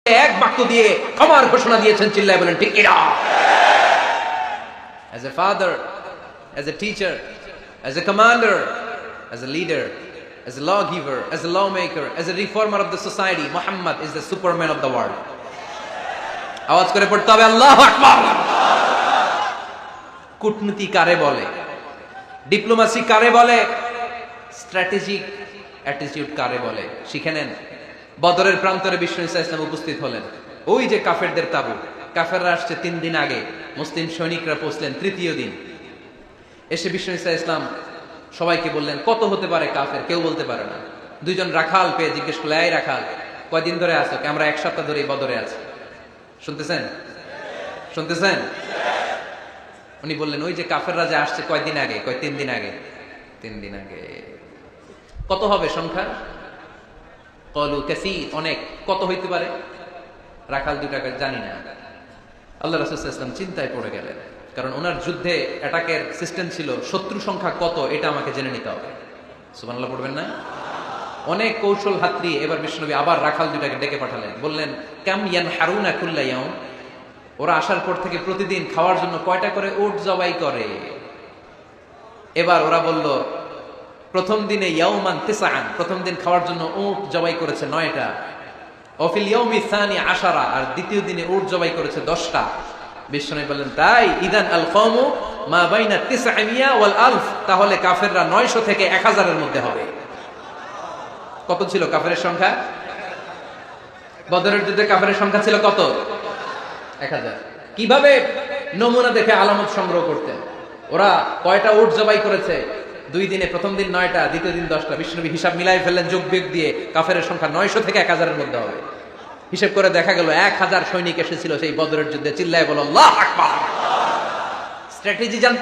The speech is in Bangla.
এক বাক্য দিয়ে ক্ষমার ঘোষণা দিয়েছেন, চিল্লায় বলেন ঠিক কিনা? As a father, as a teacher, as a commander, as a leader, as a lawgiver, as a lawmaker, as a reformer of the society, Muhammad is the superman of the world. আওয়াজ করে পড়তে হবে আল্লাহু আকবার। কূটনীতি কারে বলে, ডিপ্লোমাসি কারে বলে, স্ট্র্যাটেজিক অ্যাটিটিউড কারে বলে শিখে নেন। বদরের প্রান্তরে বিশ্ব ইসা ইসলাম উপস্থিত হলেন। ওই যে কাফেরদের তাবু, কাফেররা আসছে 3 দিন আগে, মুসলিম সৈনিকরা পৌঁছলেন 3য় দিন। এসে বিশ্ব ইসা ইসলাম সবাইকে বললেন কত হতে পারে কাফের, কেউ বলতে পারে না। 2 জন রাখাল পেয়ে জিজ্ঞেস করলে, এই রাখাল কয়দিন ধরে আছো? আমরা 1 সপ্তাহ ধরে বদরে আছি। শুনতেছেন? শুনতেছেন? উনি বললেন ওই যে কাফেররা যে আসছে কয়দিন আগে? 3 দিন আগে। 3 দিন আগে। কত হবে সংখ্যা? কলু কাসীর, অনেক। কত হইতে পারে? রাখাল দুটাকে জানি না। আল্লাহ রাসূল সাল্লাল্লাহু আলাইহি ওয়াসাল্লাম চিন্তায় পড়ে গেলেন, কারণ ওনার যুদ্ধে অ্যাটাকের সিস্টেম ছিল শত্রু সংখ্যা কত এটা আমাকে জেনে নিতে হবে। সুবহানাল্লাহ পড়বেন না? অনেক কৌশল হাতড়ি এবার বিশ্বনবী আবার রাখাল দুটাকে ডেকে পাঠালেন, বললেন কাম ইয়ানহারুনা কুল্লা ইয়াউম, ওরা আসার পর থেকে প্রতিদিন খাওয়ার জন্য কয়টা করে উট জবাই করে? এবার ওরা বলল প্রথম দিনে ইয়াউমান তিসআন, প্রথম দিন খাওয়ার জন্য উট জবাই করেছে 9টা। ওয়াফিল ইয়াউমি সানি 10, আর দ্বিতীয় দিনে উট জবাই করেছে 10টা। বিশ্বনবী বললেন তাই ইদান আল কওমু মা বাইনা 900 ওয়াল 1000, তাহলে কাফেররা 900 থেকে 1000 এর মধ্যে হবে। কত ছিল কাফেরের সংখ্যা? বদরের যুদ্ধে কাফেরের সংখ্যা ছিল কত? 1000। কিভাবে নমুনা দেখে আলামত সংগ্রহ করতেন? ওরা কয়টা উট জবাই করেছে 2 দিনে? প্রথম দিন 9টা, দ্বিতীয় দিন 10টা। বিশ্বনবী হিসাব মিলাই ফেললেন যোগ বিয়োগ দিয়ে, কাফেরের সংখ্যা 900 থেকে 1000 এর মধ্যে হবে। হিসাব করে দেখা গেল 1000 সৈনিক এসেছিল সেই বদরের যুদ্ধে। চিল্লায় বলো আল্লাহু আকবার। স্ট্র্যাটেজি জানতে